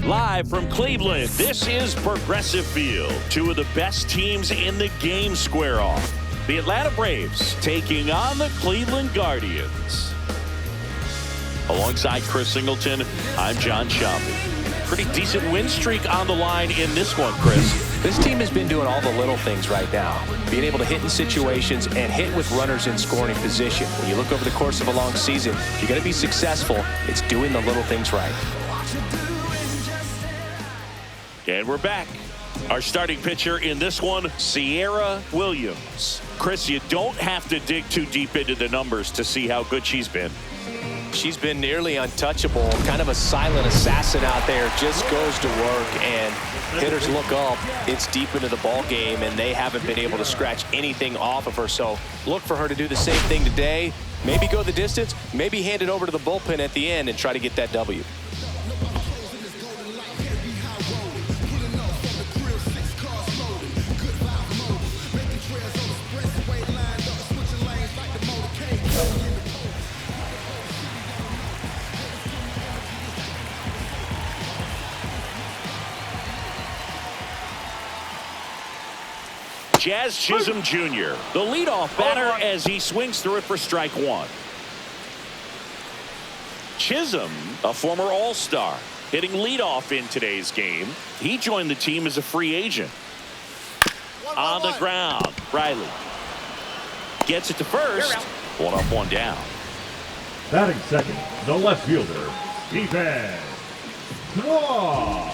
Live from Cleveland, this is Progressive Field. Two of the best teams in the game square off. The Atlanta Braves taking on the Cleveland Guardians. Alongside Chris Singleton, I'm John Schaumburg. Pretty decent win streak on the line in this one, Chris. This team has been doing all the little things right now. Being able to hit in situations and hit with runners in scoring position. When you look over the course of a long season, if you're going to be successful, it's doing the little things right. And we're back. Our starting pitcher in this one, Kiara Williams. Chris, you don't have to dig too deep into the numbers to see how good she's been. She's been nearly untouchable, kind of a silent assassin out there, just goes to work, and hitters look up, it's deep into the ball game, and they haven't been able to scratch anything off of her. So look for her to do the same thing today, maybe go the distance, maybe hand it over to the bullpen at the end and try to get that W. Jazz Chisholm Jr., the leadoff batter as he swings through it for strike one. Chisholm, a former All-Star, hitting leadoff in today's game. He joined the team as a free agent. On the ground, Riley gets it to first. One up, one down. Batting second, the left fielder, Stephen Kwan.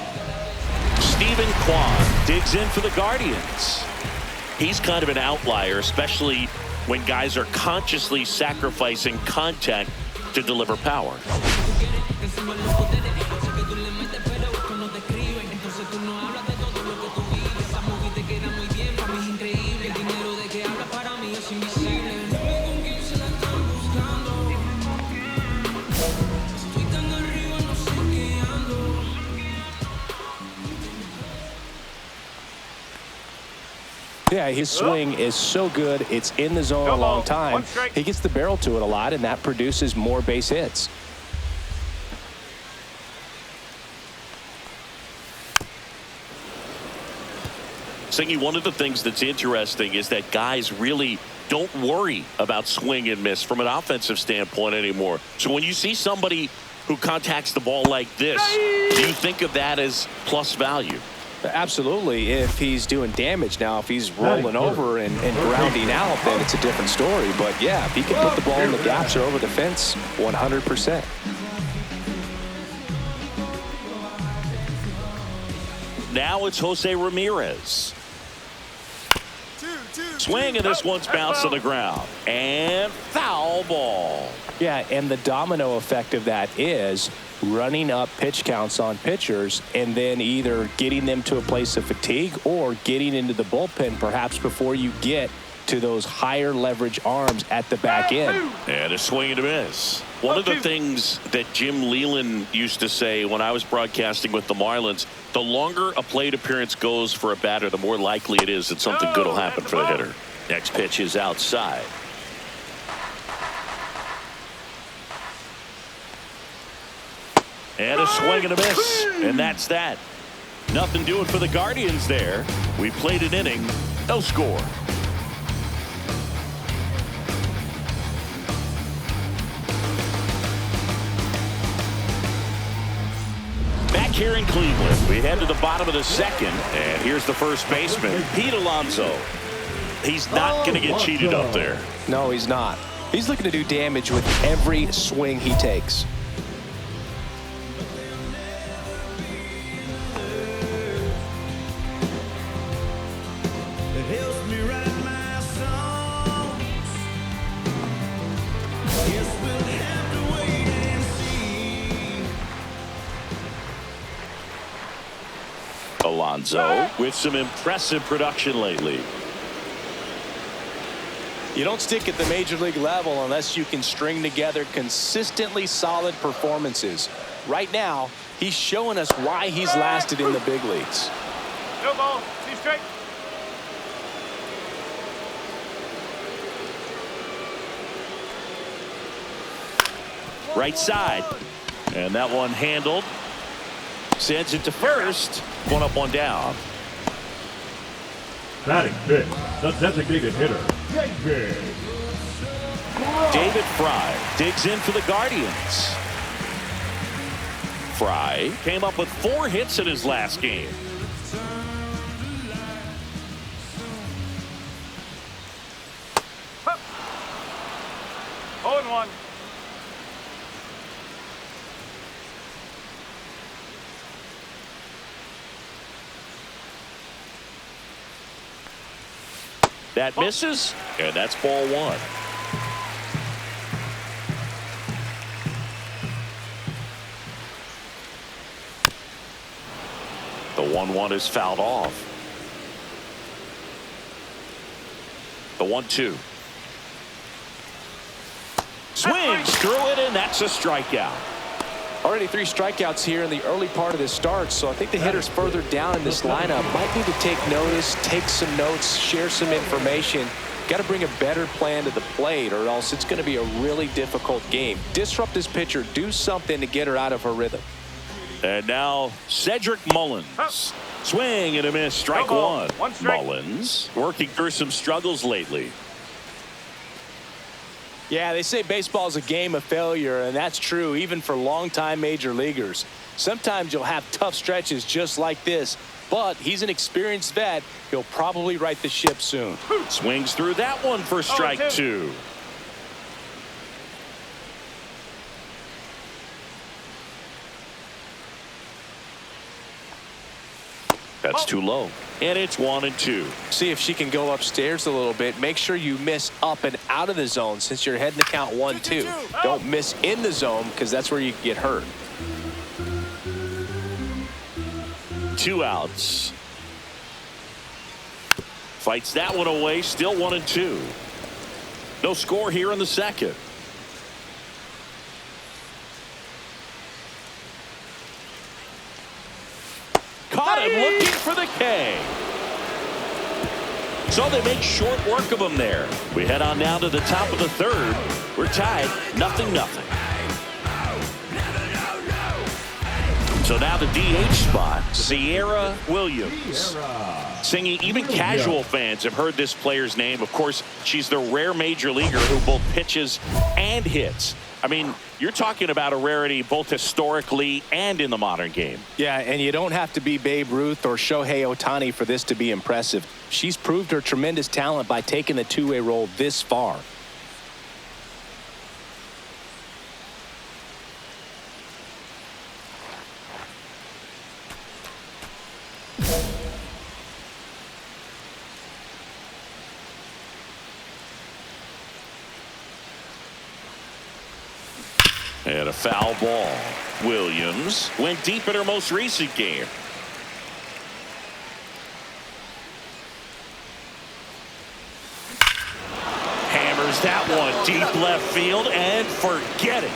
Stephen Kwan digs in for the Guardians. He's kind of an outlier, especially when guys are consciously sacrificing contact to deliver power. Yeah, his swing is so good. It's in the zone a long time. He gets the barrel to it a lot, and that produces more base hits. Singy, one of the things that's interesting is that guys really don't worry about swing and miss from an offensive standpoint anymore. So when you see somebody who contacts the ball like this, do you think of that as plus value? Absolutely, if he's doing damage. Now, if he's rolling over and grounding out, then it's a different story. But, yeah, if he can put the ball in the gaps or over the fence, 100%. Now it's Jose Ramirez. Swing, and this one's bounced to the ground. And foul ball. Yeah, and the domino effect of that is running up pitch counts on pitchers and then either getting them to a place of fatigue or getting into the bullpen perhaps before you get to those higher leverage arms at the back end. And a swing and a miss. One of the things that Jim Leland used to say when I was broadcasting with the Marlins, the longer a plate appearance goes for a batter, the more likely it is that something good will happen for the hitter. Next pitch is outside. And a swing and a miss. And that's that. Nothing doing for the Guardians there. We played an inning. No score. Back here in Cleveland, we head to the bottom of the second. And here's the first baseman, Pete Alonso. He's not going to get cheated up there. No, he's not. He's looking to do damage with every swing he takes. Alonso with some impressive production lately. You don't stick at the major league level unless you can string together consistently solid performances. Right now, he's showing us why he's lasted in the big leagues. No ball. See straight. Right side. And that one handled. Sends it to first. One up, one down. Batting fifth, the designated hitter, David Fry digs in for the Guardians. Fry came up with 4 hits in his last game. Hup. 0-1. That misses, and that's ball 1. The 1-1 is fouled off. The 1-2. Swings through it, and that's a strikeout. Already 3 strikeouts here in the early part of this start, so I think the hitters further down in this lineup might need to take notice, take some notes, share some information. Got to bring a better plan to the plate, or else it's going to be a really difficult game. Disrupt this pitcher, do something to get her out of her rhythm. And now Cedric Mullins. Swing and a miss, strike one. Mullins working through some struggles lately. Yeah, they say baseball is a game of failure, and that's true even for longtime major leaguers. Sometimes you'll have tough stretches just like this, but he's an experienced vet. He'll probably right the ship soon. Swings through that one for strike 2. That's too low. And it's 1-2. See if she can go upstairs a little bit. Make sure you miss up and out of the zone since you're heading to count 1-2. Don't miss in the zone because that's where you can get hurt. 2 outs. Fights that one away. Still 1-2. No score here in the second. Caught him looking for the K. So they make short work of him there. We head on down to the top of the 3rd. We're tied 0-0. So now the DH spot, Kiara Williams. Singing, even casual fans have heard this player's name. Of course, she's the rare major leaguer who both pitches and hits. I mean, you're talking about a rarity both historically and in the modern game. Yeah, and you don't have to be Babe Ruth or Shohei Ohtani for this to be impressive. She's proved her tremendous talent by taking the two-way role this far. And a foul ball. Williams went deep in her most recent game. Hammers that one deep left field and forget it.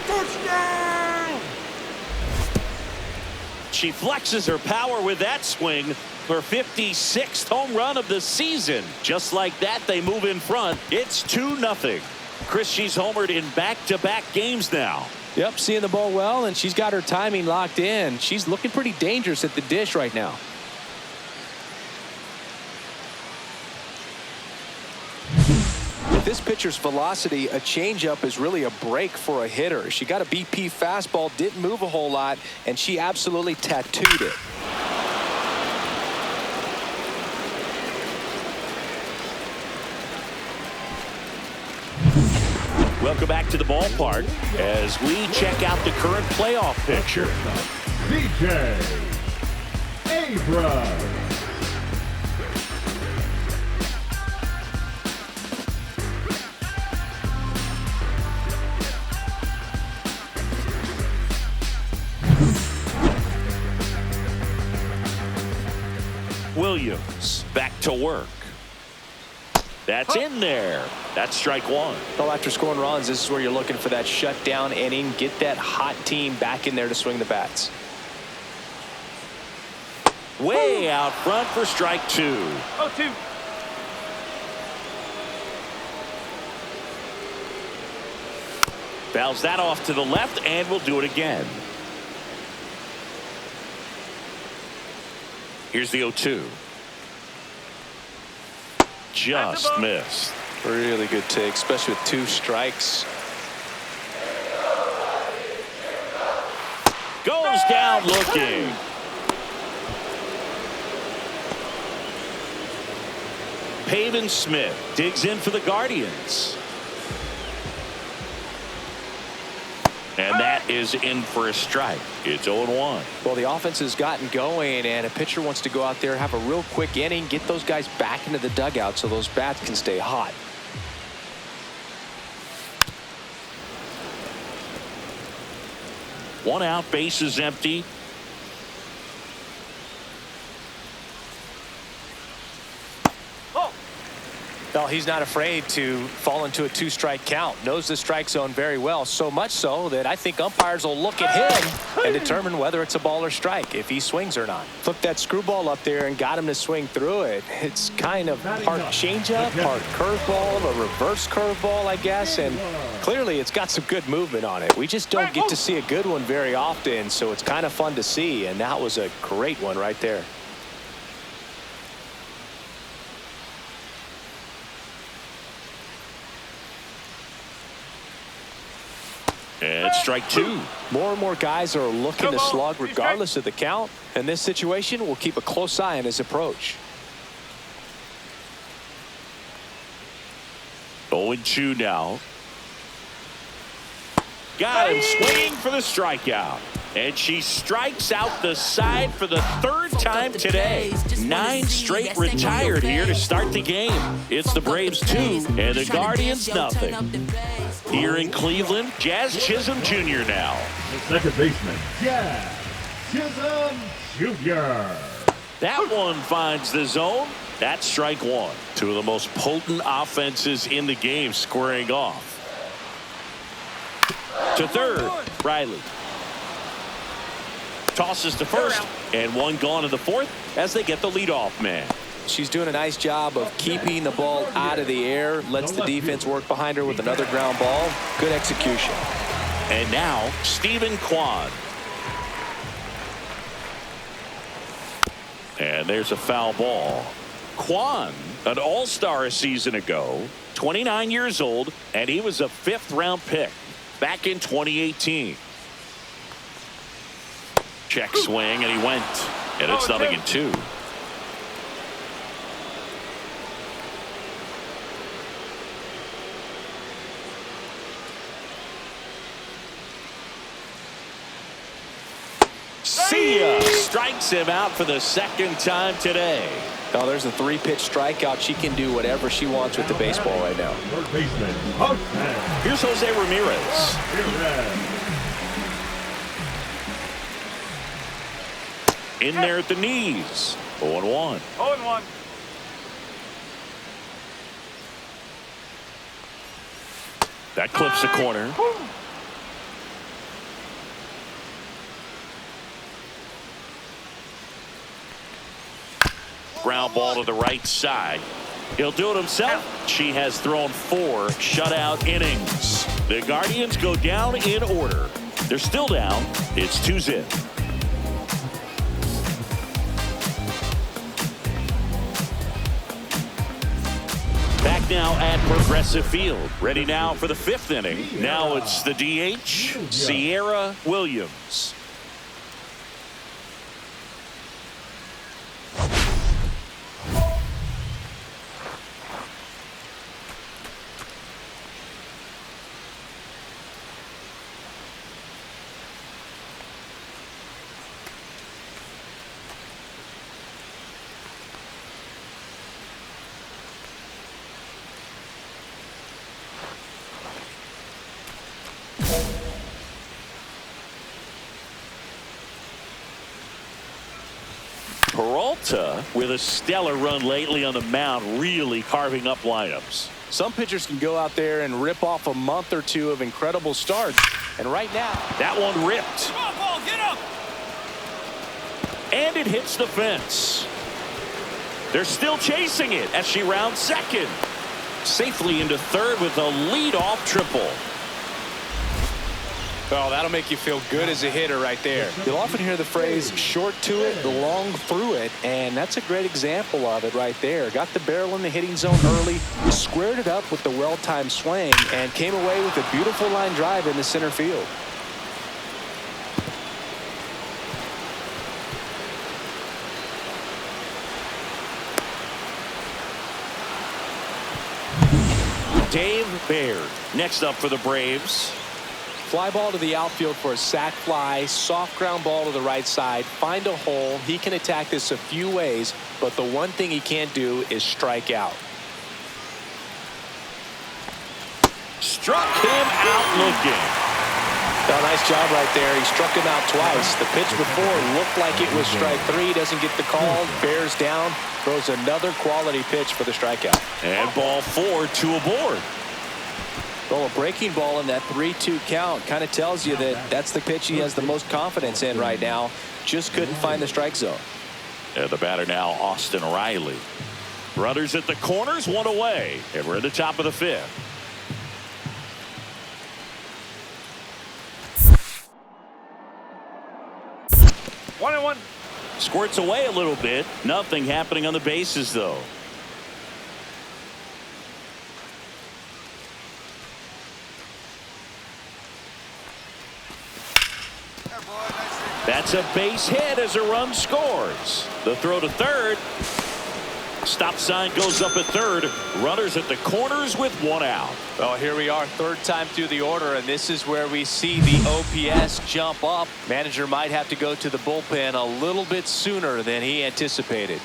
Touchdown! She flexes her power with that swing. Her 56th home run of the season. Just like that, they move in front. It's 2-0. Chris, she's homered in back-to-back games now. Yep, seeing the ball well, and she's got her timing locked in. She's looking pretty dangerous at the dish right now. With this pitcher's velocity, a changeup is really a break for a hitter. She got a BP fastball, didn't move a whole lot, and she absolutely tattooed it. Welcome back to the ballpark as we check out the current playoff picture. DJ Abrams. Williams back to work. That's in there. That's strike one. Well, after scoring runs, this is where you're looking for that shutdown inning. Get that hot team back in there to swing the bats. Way out front for strike 2. 0-2. Fouls that off to the left, and we'll do it again. Here's the 0-2. Just missed. Really good take, especially with 2 strikes. Goes down looking. Pavin Smith digs in for the Guardians. And that is in for a strike. It's 0-1. Well, the offense has gotten going, and a pitcher wants to go out there, have a real quick inning, get those guys back into the dugout so those bats can stay hot. One out, base is empty. Well, he's not afraid to fall into a 2-strike count. Knows the strike zone very well, so much so that I think umpires will look at him and determine whether it's a ball or strike, if he swings or not. Flipped that screwball up there and got him to swing through it. It's kind of part changeup, part curveball, a reverse curveball, I guess, and clearly it's got some good movement on it. We just don't get to see a good one very often, so it's kind of fun to see, and that was a great one right there. And strike 2. More and more guys are looking to slug regardless of the count. In this situation, we'll keep a close eye on his approach. 0-2 now. Got him swinging for the strikeout. And she strikes out the side for the 3rd time today. 9 straight retired here to start the game. It's the Braves 2 and the Guardians nothing. Here in Cleveland, Jazz Chisholm Jr. now. The second baseman, Jazz Chisholm Jr. That one finds the zone. That's strike 1. 2 of the most potent offenses in the game squaring off. To third, Riley. Tosses to first, and 1 gone in the 4th as they get the leadoff man. She's doing a nice job of keeping the ball out of the air, lets the defense work behind her with another ground ball. Good execution. And now, Stephen Kwan. And there's a foul ball. Kwan, an all-star a season ago, 29 years old, and he was a 5th-round pick back in 2018. Check swing, and he went. And it's 0-2. See ya! Strikes him out for the 2nd time today. Oh, there's a 3-pitch strikeout. She can do whatever she wants with the baseball right now. Third baseman, Jose. Here's Jose Ramirez. In there at the knees. 0-1. 0-1. That clips the corner. Ground ball to the right side. He'll do it himself. She has thrown 4 shutout innings. The Guardians go down in order. They're still down. It's 2-0. Back now at Progressive Field. Ready now for the 5th inning. Now it's the DH, Kiara Williams. Peralta with a stellar run lately on the mound, really carving up lineups. Some pitchers can go out there and rip off a month or 2 of incredible starts. And right now, that one ripped. Come on, ball, get up! And it hits the fence. They're still chasing it as she rounds 2nd. Safely into 3rd with a leadoff triple. Well, that'll make you feel good as a hitter right there. You'll often hear the phrase short to it, long through it, and that's a great example of it right there. Got the barrel in the hitting zone early, squared it up with the well-timed swing, and came away with a beautiful line drive in the center field. Dave Baird next up for the Braves. Fly ball to the outfield for a sac fly. Soft ground ball to the right side. Find a hole. He can attack this a few ways, but the one thing he can't do is strike out. Struck him out looking. Oh, nice job right there. He struck him out twice. The pitch before looked like it was strike three. Doesn't get the call. Bears down. Throws another quality pitch for the strikeout. And ball 4, 2 aboard. Well, a breaking ball in that 3-2 count kind of tells you that that's the pitch he has the most confidence in right now. Just couldn't find the strike zone. And the batter now, Austin Riley. Runners at the corners, 1 away. And we're at the top of the 5th. One and one. Squirts away a little bit. Nothing happening on the bases, though. That's a base hit as a run scores. The throw to third. Stop sign goes up at third. Runners at the corners with 1 out. Well, here we are, third time through the order, and this is where we see the OPS jump up. Manager might have to go to the bullpen a little bit sooner than he anticipated.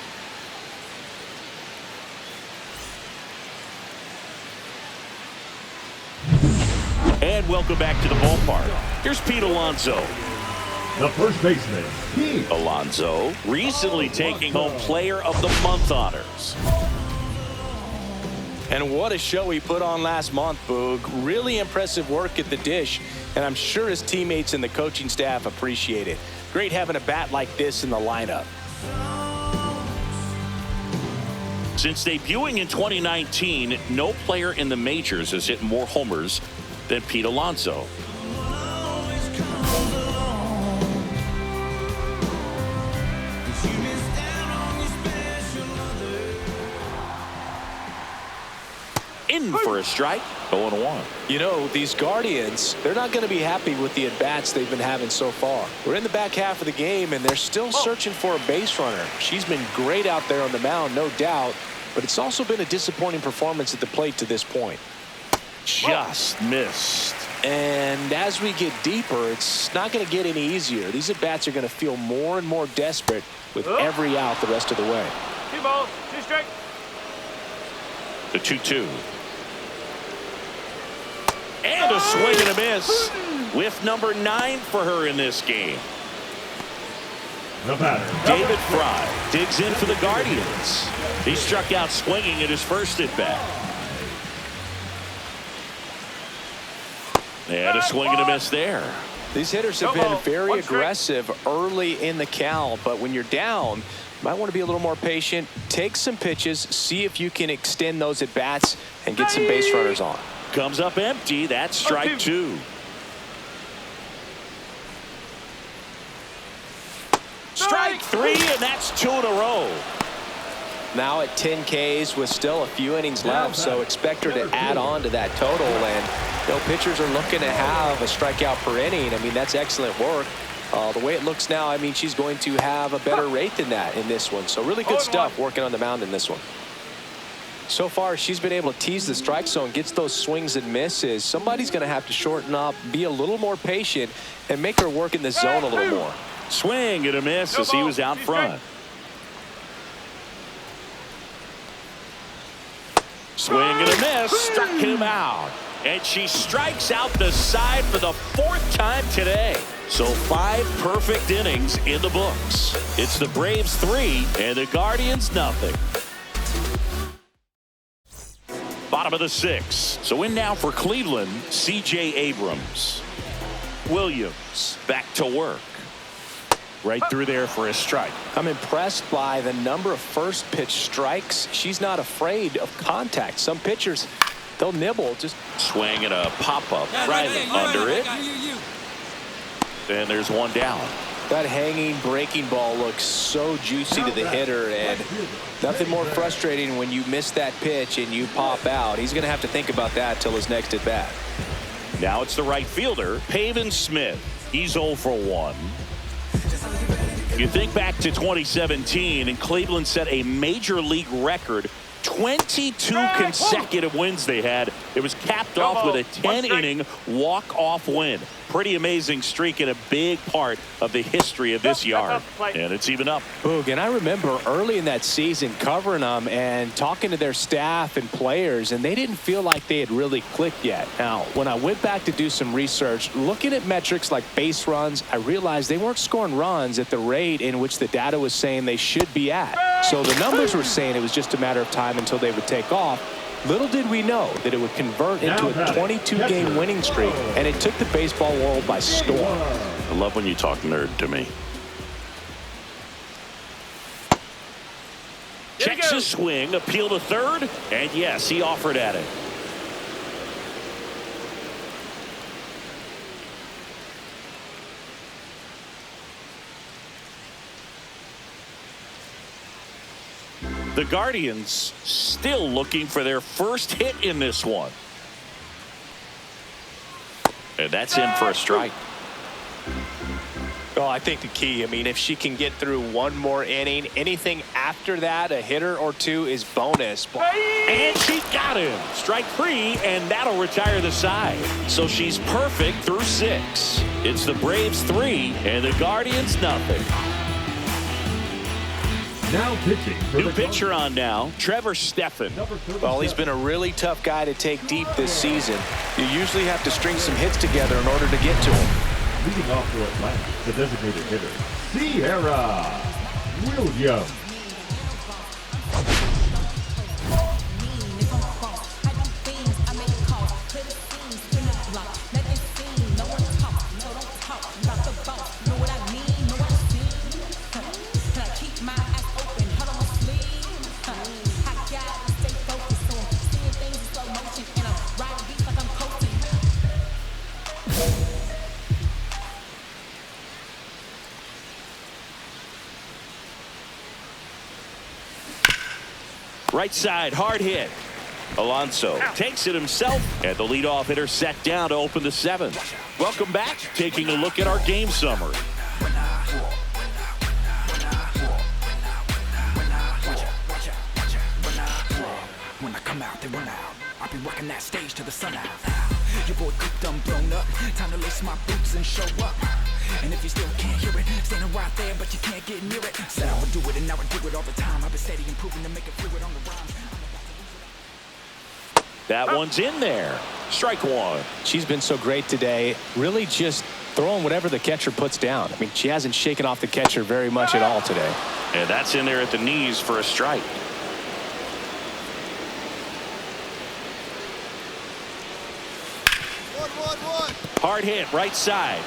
And welcome back to the ballpark. Here's Pete Alonso. The first baseman, Pete Alonso recently taking home Player of the Month honors. And what a show he put on last month, Boog. Really impressive work at the dish, and I'm sure his teammates and the coaching staff appreciate it. Great having a bat like this in the lineup. Since debuting in 2019, no player in the majors has hit more homers than Pete Alonso. In for a strike, 0-1. You know, these Guardians, they're not going to be happy with the at-bats they've been having so far. We're in the back half of the game, and they're still searching for a base runner. She's been great out there on the mound, no doubt, but it's also been a disappointing performance at the plate to this point. Just missed. And as we get deeper, it's not going to get any easier. These at-bats are going to feel more and more desperate with every out the rest of the way. 2 balls, 2 strikes. The 2-2. And a swing and a miss. With number 9 for her in this game. the batter, David Fry digs in for the Guardians. He struck out swinging at his first at-bat. And a swing and a miss there. These hitters have been very aggressive early in the count, but when you're down, you might want to be a little more patient. Take some pitches, see if you can extend those at bats and get some base runners on. Comes up empty. That's strike 2. Strike 3, and that's 2 in a row. Now at 10 Ks with still a few innings left, so expect her to add on to that total. And you know, pitchers are looking to have a strikeout per inning. I mean, that's excellent work. The way it looks now, I mean, she's going to have a better rate than that in this one. So really good stuff working on the mound in this one. So far, she's been able to tease the strike zone, gets those swings and misses. Somebody's going to have to shorten up, be a little more patient, and make her work in the zone a little more. Swing and a miss as he was out front. Swing and a miss, struck him out. And she strikes out the side for the 4th time today. So 5 perfect innings in the books. It's the Braves 3 and the Guardians nothing. Bottom of the 6th. So in now for Cleveland, C.J. Abrams. Williams back to work. Right through there for a strike. I'm impressed by the number of first pitch strikes. She's not afraid of contact. Some pitchers, they'll nibble. Just swing and a pop-up right under it. and there's one down. That hanging breaking ball looks so juicy to the hitter, and nothing more frustrating when you miss that pitch and you pop out. He's going to have to think about that till his next at bat. Now it's the right fielder, Pavin Smith. He's 0 for 1. You think back to 2017, and Cleveland set a major league record. 22 consecutive wins they had. It was capped off with a 10-inning walk-off win. Pretty amazing streak and a big part of the history of this yard. And it's even up. Boog, and I remember early in that season covering them and talking to their staff and players, and they didn't feel like they had really clicked yet. Now, when I went back to do some research, looking at metrics like base runs, I realized they weren't scoring runs at the rate in which the data was saying they should be at. So the numbers were saying it was just a matter of time until they would take off. Little did we know that it would convert into a 22-game winning streak, and it took the baseball world by storm. I love when you talk nerd to me. Checks his swing, appeal to third, and yes, he offered at it. The Guardians still looking for their first hit in this one. And that's in for a strike. Oh, I think the key, I mean, if she can get through one more inning, anything after that, a hitter or two is bonus. And she got him. Strike 3, and that'll retire the side. So she's perfect through 6. It's the Braves 3, and the Guardians nothing. Now pitching. New pitcher on now, Trevor Stephan. Well, he's been a really tough guy to take deep this season. You usually have to string some hits together in order to get to him. Leading off for Atlanta, the designated hitter, Kiara Williams. Right side, hard hit. Alonso takes it himself, and the leadoff hitter set down to open the 7th. Welcome back. Taking a look at our game summary. When I come out, they run out. I'll be working that stage till the sun out. Your boy cooked, I'm blown up. Time to lace my boots and show up. And if you still can't hear it, standing right there, but you can't get near it. Said I would do it, and now I do it all the time. I've been steady improving to make it fluid on the rhymes. That one's in there. Strike 1. She's been so great today, really just throwing whatever the catcher puts down. I mean, she hasn't shaken off the catcher very much at all today. And that's in there at the knees for a strike. Hard hit, right side.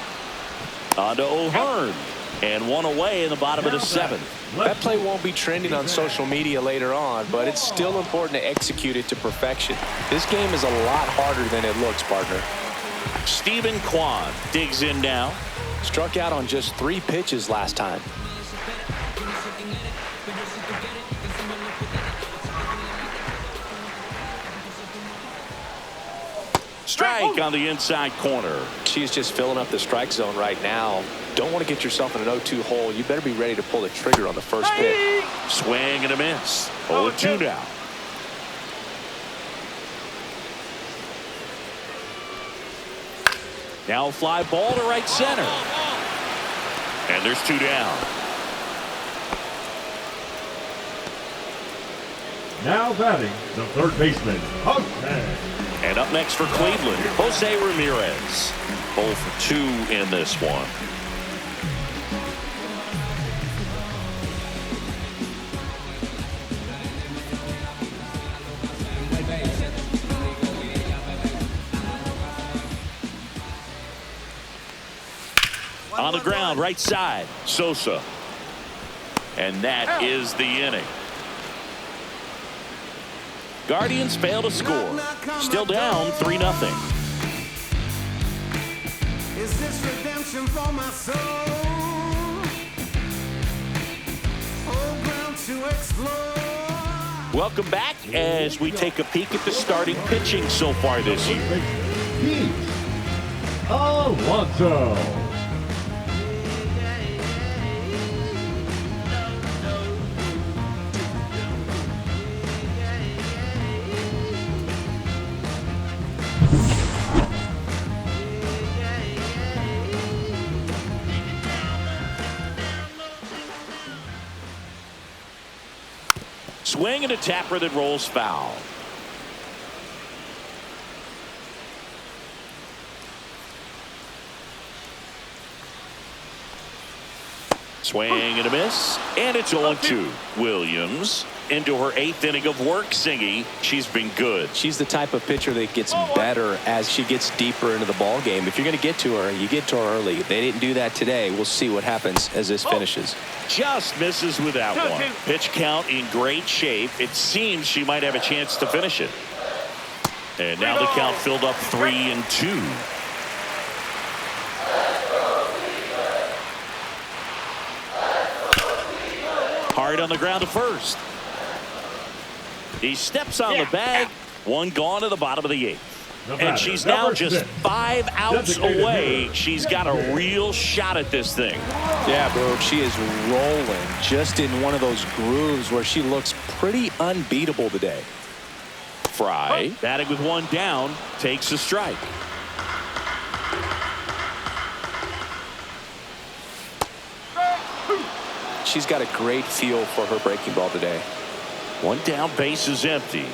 On to O'Hearn. And one away in the bottom of the 7th. That play won't be trending on social media later on, but it's still important to execute it to perfection. This game is a lot harder than it looks, partner. Stephen Kwan digs in now. Struck out on just 3 pitches last time. Strike on the inside corner. She's just filling up the strike zone right now. Don't want to get yourself in an 0-2 hole. You better be ready to pull the trigger on the first pitch. Swing and a miss. 0-2 now. Now a fly ball to right center. And there's 2 down. Now batting, the third baseman, Jose. And up next for Cleveland, Jose Ramirez. 0 for 2 in this one. On the ground, right side, Sosa. And that is the inning. Guardians fail to score. Still down 3-0. It's redemption for my soul. Old ground to explore. Welcome back as we take a peek at the starting pitching so far this year. Pete Alonso. Swing and a tapper that rolls foul. Swing and a miss, and it's 0-2. Williams into her 8th inning of work. Singy, she's been good. She's the type of pitcher that gets better as she gets deeper into the ball game. If you're going to get to her, you get to her early. They didn't do that today. We'll see what happens as this finishes. Just misses with that one. Pitch count in great shape. It seems she might have a chance to finish it. And now the count filled up 3-2. Hard on the ground to first. He steps on the bag. One gone to the bottom of the 8th. And she's now just 5 outs away. She's got a real shot at this thing. Yeah, bro, she is rolling just in one of those grooves where she looks pretty unbeatable today. Fry, batting with one down, takes a strike. She's got a great feel for her breaking ball today. One down, base is empty.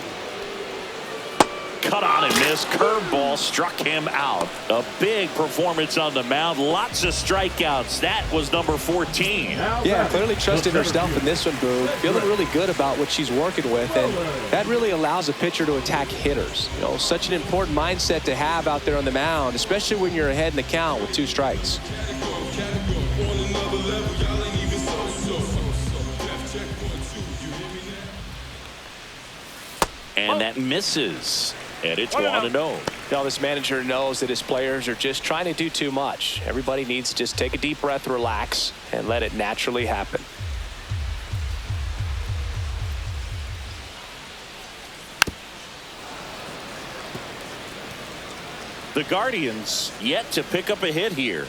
Cut on and miss. Curveball struck him out. A big performance on the mound. Lots of strikeouts. That was number 14. Yeah, clearly trusting herself in this one, Boog. Feeling really good about what she's working with, and that really allows a pitcher to attack hitters. You know, such an important mindset to have out there on the mound, especially when you're ahead in the count with 2 strikes. And that misses. And it's 1-0. Now, this manager knows that his players are just trying to do too much. Everybody needs to just take a deep breath, relax, and let it naturally happen. The Guardians yet to pick up a hit here.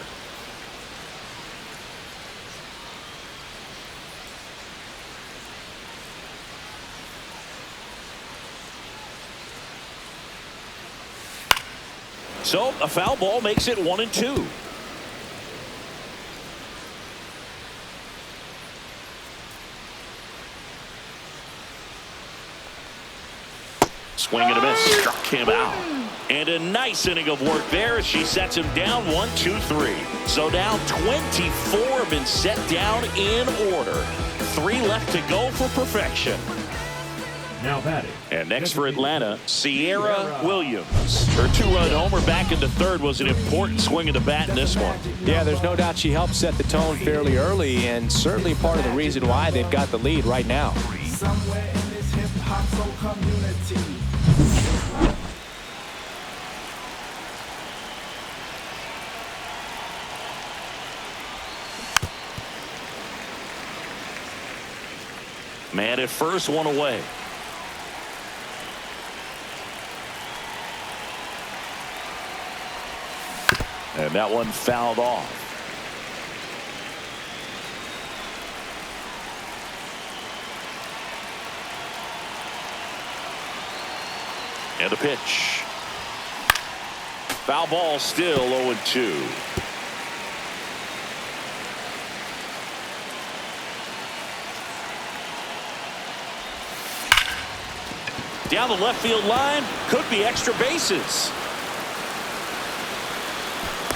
So a foul ball makes it 1-2. Swing and a miss. Struck him out. And a nice inning of work there as she sets him down 1-2-3. So now 24 have been set down in order. 3 left to go for perfection. Now batting. And next for Atlanta, Kiara Williams. Her 2-run homer back in the 3rd was an important swing of the bat in this one. Yeah, there's no doubt she helped set the tone fairly early, and certainly part of the reason why they've got the lead right now. Somewhere in this hip-hop soul community. Man at first, one away. And that one fouled off. And the pitch. Foul ball, still 0-2. Down the left field line, could be extra bases.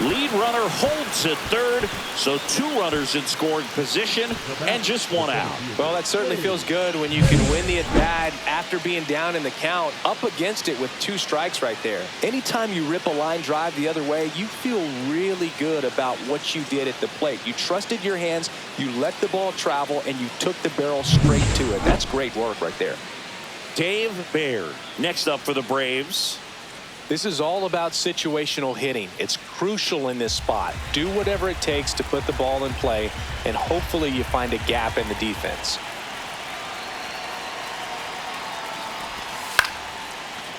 Lead runner holds at 3rd, so 2 runners in scoring position and just 1 out. Well, that certainly feels good when you can win the at-bat after being down in the count, up against it with 2 strikes right there. Anytime you rip a line drive the other way, you feel really good about what you did at the plate. You trusted your hands, you let the ball travel, and you took the barrel straight to it. That's great work right there. Dave Baird next up for the Braves. This is all about situational hitting. It's crucial in this spot. Do whatever it takes to put the ball in play, and hopefully you find a gap in the defense.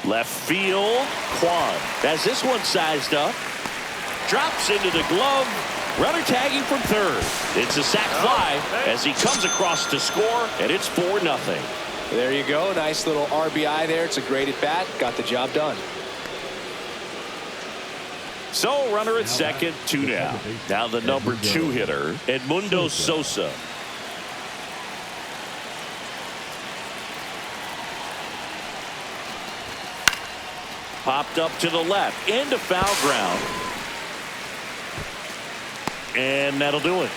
Left field, Kwan has this one sized up. Drops into the glove. Runner tagging from third. It's a sac fly as he comes across to score, and it's 4-0. There you go. Nice little RBI there. It's a great at bat. Got the job done. So runner at second, 2 down. Now the number 2 hitter, Edmundo Sosa. Popped up to the left, into foul ground. And that'll do it.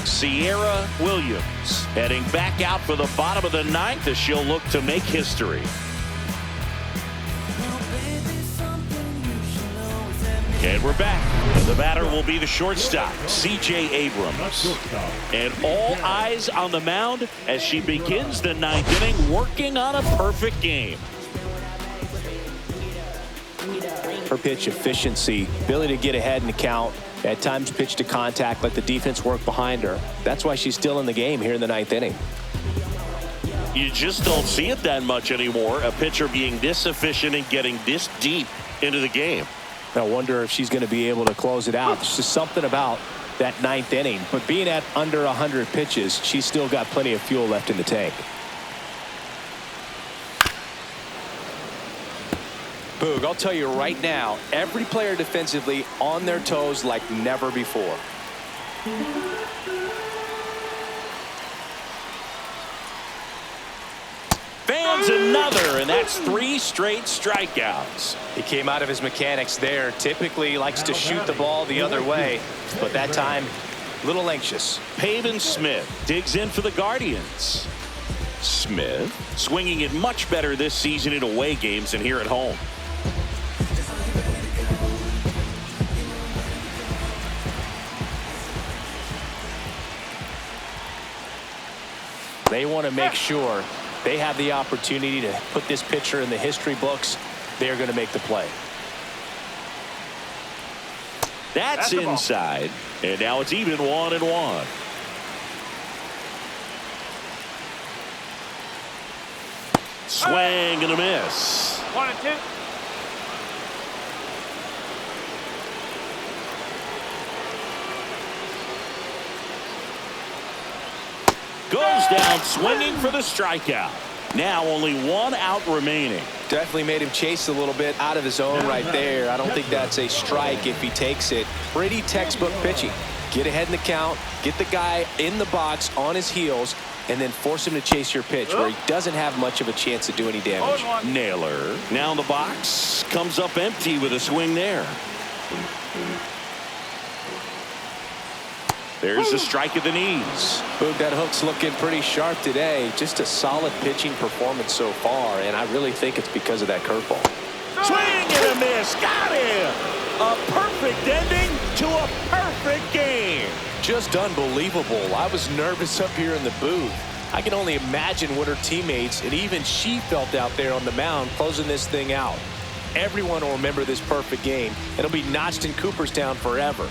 Kiara Williams heading back out for the bottom of the 9th as she'll look to make history. And we're back. The batter will be the shortstop, C.J. Abrams. And all eyes on the mound as she begins the 9th inning, working on a perfect game. Her pitch efficiency, ability to get ahead in the count, at times pitch to contact, let the defense work behind her. That's why she's still in the game here in the 9th inning. You just don't see it that much anymore. A pitcher being this efficient and getting this deep into the game. I wonder if she's going to be able to close it out. There's just something about that 9th inning. But being at under 100 pitches, she's still got plenty of fuel left in the tank. Boog, I'll tell you right now, every player defensively on their toes like never before. Fans another, and that's 3 straight strikeouts. He came out of his mechanics there. Typically likes to shoot the ball the other way, but that time, a little anxious. Pavin Smith digs in for the Guardians. Smith swinging it much better this season in away games than here at home. They want to make sure they have the opportunity to put this pitcher in the history books. They're going to make the play. That's inside, and now it's even 1-1. Swing and a miss. 1-2. Goes down swinging for the strikeout. Now only 1 out remaining. Definitely made him chase a little bit out of his own right there. I don't think that's a strike if he takes it. Pretty textbook pitching. Get ahead in the count, get the guy in the box on his heels, and then force him to chase your pitch where he doesn't have much of a chance to do any damage. Naylor now in the box, comes up empty with a swing there. There's a strike at the knees. Boog, that hook's looking pretty sharp today. Just a solid pitching performance so far, and I really think it's because of that curveball. Swing and a miss. Got him. A perfect ending to a perfect game. Just unbelievable. I was nervous up here in the booth. I can only imagine what her teammates and even she felt out there on the mound closing this thing out. Everyone will remember this perfect game. It'll be notched in Cooperstown forever.